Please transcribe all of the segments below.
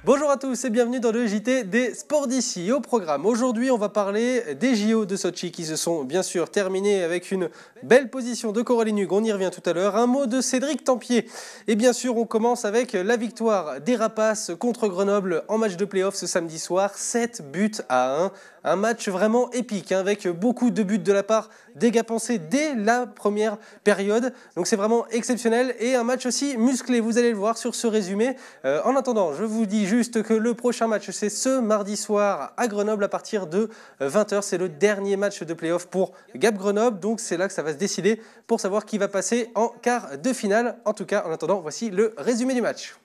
Bonjour à tous et bienvenue dans le JT des sports d'ici. Au programme, aujourd'hui on va parler des JO de Sochi qui se sont bien sûr terminés avec une belle position de Coralie Hug, on y revient tout à l'heure. Un mot de Cédric Tempier et bien sûr on commence avec la victoire des Rapaces contre Grenoble en match de play-off ce samedi soir, 7 buts à 1. Un match vraiment épique avec beaucoup de buts de la part des Gapensais dès la première période. Donc c'est vraiment exceptionnel et un match aussi musclé, vous allez le voir sur ce résumé. En attendant, je vous dis juste que le prochain match c'est ce mardi soir à Grenoble à partir de 20h. C'est le dernier match de play-off pour Gap Grenoble. Donc c'est là que ça va se décider pour savoir qui va passer en quart de finale. En tout cas, en attendant, voici le résumé du match.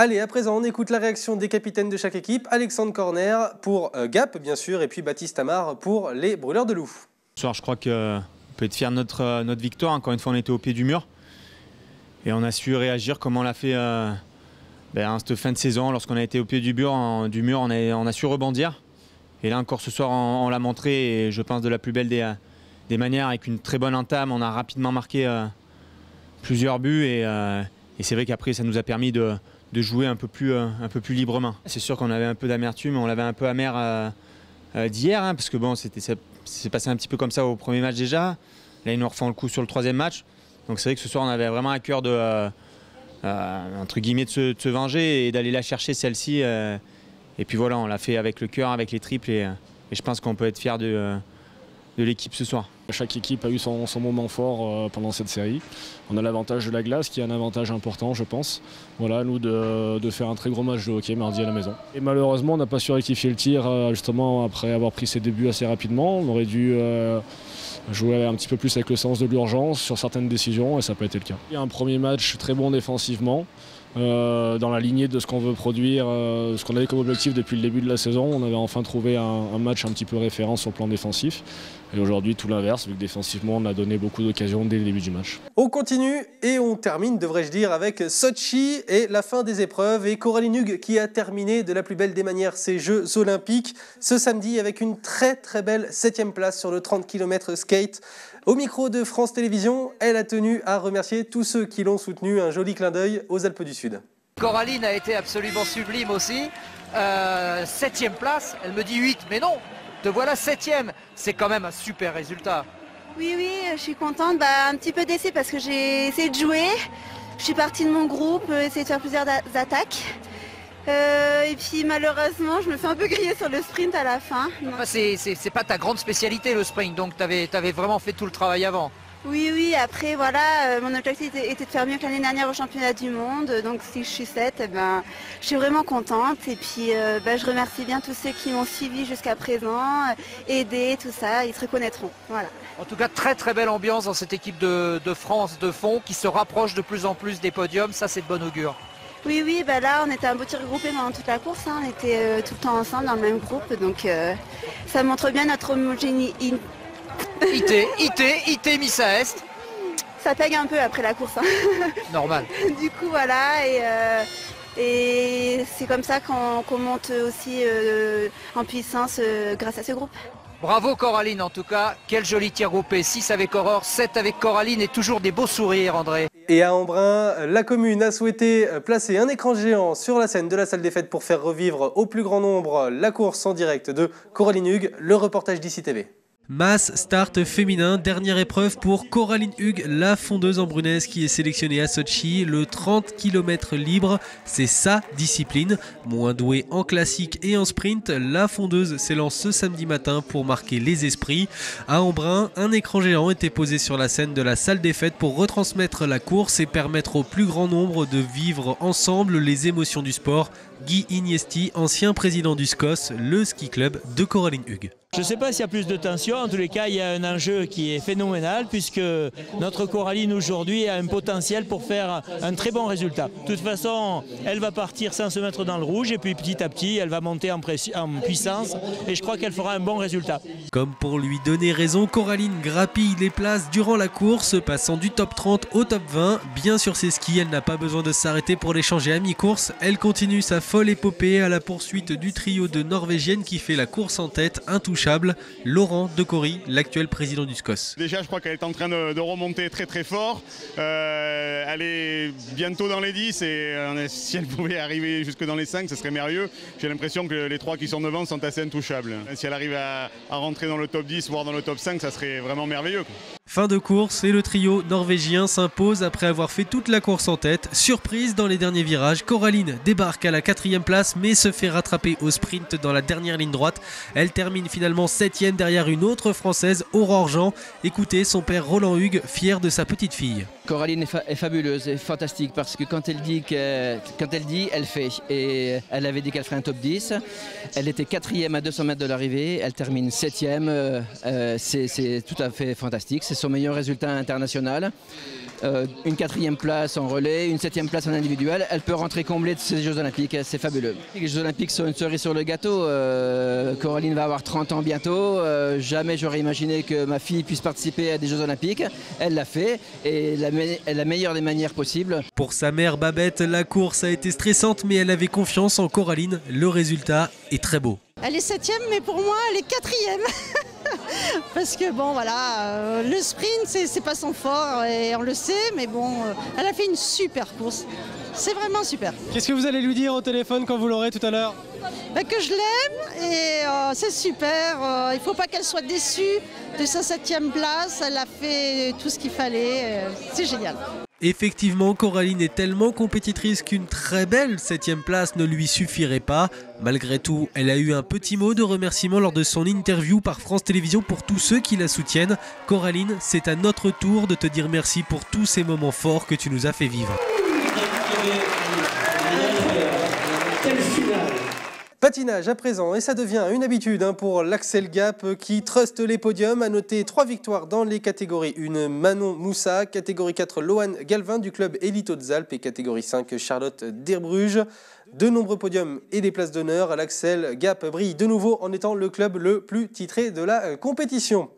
Allez, à présent, on écoute la réaction des capitaines de chaque équipe. Alexandre Corner pour Gap, bien sûr, et puis Baptiste Amar pour les Brûleurs de Loup. Ce soir, je crois qu'on peut être fier de notre victoire. Encore une fois, on était au pied du mur. Et on a su réagir comme on l'a fait en cette fin de saison. Lorsqu'on a été au pied du mur, on a su rebondir. Et là encore ce soir, on l'a montré, et je pense de la plus belle des manières, avec une très bonne entame. On a rapidement marqué plusieurs buts et c'est vrai qu'après ça nous a permis de jouer un peu plus librement. C'est sûr qu'on avait un peu d'amertume, on l'avait un peu amer d'hier, parce que bon, c'est passé un petit peu comme ça au premier match déjà. Là ils nous refont le coup sur le troisième match. Donc c'est vrai que ce soir on avait vraiment à cœur entre guillemets de se venger et d'aller la chercher celle-ci. Et puis voilà, on l'a fait avec le cœur, avec les triples et je pense qu'on peut être fier de l'équipe ce soir. Chaque équipe a eu son moment fort pendant cette série. On a l'avantage de la glace qui est un avantage important, je pense. Voilà, nous de faire un très gros match de hockey mardi à la maison. Et malheureusement, on n'a pas su rectifier le tir justement après avoir pris ses débuts assez rapidement. On aurait dû jouer un petit peu plus avec le sens de l'urgence sur certaines décisions et ça n'a pas été le cas. Il y a un premier match très bon défensivement. Dans la lignée de ce qu'on veut produire, ce qu'on avait comme objectif depuis le début de la saison. On avait enfin trouvé un match un petit peu référent sur le plan défensif. Et aujourd'hui, tout l'inverse, vu que défensivement, on a donné beaucoup d'occasions dès le début du match. On continue et on termine, devrais-je dire, avec Sochi et la fin des épreuves. Et Coraline Hug qui a terminé de la plus belle des manières ses Jeux Olympiques ce samedi avec une très très belle 7e place sur le 30 km skate. Au micro de France Télévisions, elle a tenu à remercier tous ceux qui l'ont soutenue. Un joli clin d'œil aux Alpes du Sud. Coraline a été absolument sublime aussi. 7e place, elle me dit 8, mais non, te voilà 7e. C'est quand même un super résultat. Oui, je suis contente. Un petit peu déçue parce que j'ai essayé de jouer. Je suis partie de mon groupe, essayé de faire plusieurs attaques. Et puis malheureusement, je me fais un peu griller sur le sprint à la fin. C'est pas ta grande spécialité le sprint, donc tu avais vraiment fait tout le travail avant. Oui, après voilà, mon objectif était de faire mieux que l'année dernière au championnat du monde. Donc si je suis 7, je suis vraiment contente. Et puis je remercie bien tous ceux qui m'ont suivi jusqu'à présent, aidé, tout ça, ils se reconnaîtront. Voilà. En tout cas, très très belle ambiance dans cette équipe de France de fond qui se rapproche de plus en plus des podiums, ça c'est de bon augure. Oui, là on était un petit regroupé pendant toute la course, on était tout le temps ensemble dans le même groupe, donc ça montre bien notre homogénéité. IT, Missa Est. Ça pègue un peu après la course. Normal. Du coup voilà, et c'est comme ça qu'on monte aussi en puissance grâce à ce groupe. Bravo Coraline en tout cas, quel joli tir groupé, 6 avec Aurore, 7 avec Coraline et toujours des beaux sourires André. Et à Embrun, la commune a souhaité placer un écran géant sur la scène de la salle des fêtes pour faire revivre au plus grand nombre la course en direct de Coraline Hug, le reportage d'ICI TV. Mass start féminin, dernière épreuve pour Coraline Hug, la fondeuse embrunaise qui est sélectionnée à Sochi. Le 30 km libre, c'est sa discipline. Moins douée en classique et en sprint, la fondeuse s'élance ce samedi matin pour marquer les esprits. À Embrun, un écran géant était posé sur la scène de la salle des fêtes pour retransmettre la course et permettre au plus grand nombre de vivre ensemble les émotions du sport. Guy Iniesti, ancien président du SCOS, le ski club de Coraline Hug. Je ne sais pas s'il y a plus de tension, en tous les cas il y a un enjeu qui est phénoménal puisque notre Coraline aujourd'hui a un potentiel pour faire un très bon résultat. De toute façon, elle va partir sans se mettre dans le rouge et puis petit à petit elle va monter en puissance et je crois qu'elle fera un bon résultat. Comme pour lui donner raison, Coraline grappille les places durant la course, passant du top 30 au top 20. Bien sur ses skis, elle n'a pas besoin de s'arrêter pour les changer à mi-course. Elle continue sa folle épopée à la poursuite du trio de Norvégiennes qui fait la course en tête, intouchable, Laurent Decory, l'actuel président du SCOS. Déjà, je crois qu'elle est en train de remonter très très fort. Elle est bientôt dans les 10 et si elle pouvait arriver jusque dans les 5, ce serait merveilleux. J'ai l'impression que les 3 qui sont devant sont assez intouchables. Si elle arrive à rentrer dans le top 10, voire dans le top 5, ça serait vraiment merveilleux. Fin de course et le trio norvégien s'impose après avoir fait toute la course en tête. Surprise dans les derniers virages, Coraline débarque à la 4e place mais se fait rattraper au sprint dans la dernière ligne droite. Elle termine finalement 7e derrière une autre française, Aurore Jean. Écoutez son père Roland Hug, fier de sa petite fille. Coraline est fabuleuse et fantastique parce que quand elle dit, elle fait. Et elle avait dit qu'elle ferait un top 10. Elle était 4e à 200 mètres de l'arrivée. Elle termine 7e. C'est tout à fait fantastique. C'est son meilleur résultat international. une 4e place en relais, une 7e place en individuel. Elle peut rentrer comblée de ces Jeux Olympiques, c'est fabuleux. Les Jeux Olympiques sont une cerise sur le gâteau. Coraline va avoir 30 ans bientôt. Jamais j'aurais imaginé que ma fille puisse participer à des Jeux Olympiques. Elle l'a fait et la meilleure des manières possibles. Pour sa mère Babette, la course a été stressante, mais elle avait confiance en Coraline. Le résultat est très beau. Elle est 7e, mais pour moi, elle est 4e. Parce que bon, voilà, le sprint, c'est pas son fort, et on le sait, mais bon, elle a fait une super course. C'est vraiment super. Qu'est-ce que vous allez lui dire au téléphone quand vous l'aurez tout à l'heure? Que je l'aime, et c'est super. Il ne faut pas qu'elle soit déçue de sa 7e place. Elle a fait tout ce qu'il fallait. C'est génial. Effectivement, Coraline est tellement compétitrice qu'une très belle 7e place ne lui suffirait pas. Malgré tout, elle a eu un petit mot de remerciement lors de son interview par France Télévisions pour tous ceux qui la soutiennent. Coraline, c'est à notre tour de te dire merci pour tous ces moments forts que tu nous as fait vivre. Patinage à présent, et ça devient une habitude pour l'Axel Gap qui truste les podiums. A noter 3 victoires dans les catégories 1, Manon Moussa, catégorie 4, Loane Galvin du club Elite Hautes-Alpes et catégorie 5, Charlotte Derbruge. De nombreux podiums et des places d'honneur. L'Axel Gap brille de nouveau en étant le club le plus titré de la compétition.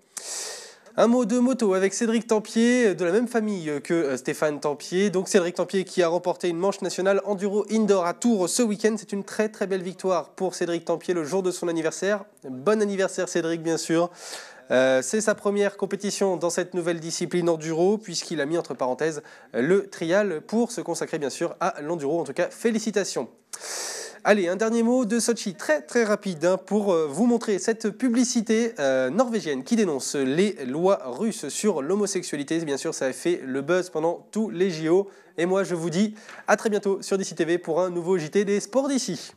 Un mot de moto avec Cédric Tempier, de la même famille que Stéphane Tempier. Donc Cédric Tempier qui a remporté une manche nationale enduro indoor à Tours ce week-end. C'est une très très belle victoire pour Cédric Tempier le jour de son anniversaire. Bon anniversaire Cédric, bien sûr. C'est sa première compétition dans cette nouvelle discipline enduro puisqu'il a mis entre parenthèses le trial pour se consacrer bien sûr à l'enduro. En tout cas, félicitations. Allez, un dernier mot de Sochi très très rapide pour vous montrer cette publicité norvégienne qui dénonce les lois russes sur l'homosexualité. Bien sûr, ça a fait le buzz pendant tous les JO. Et moi, je vous dis à très bientôt sur DC TV pour un nouveau JT des sports d'ici.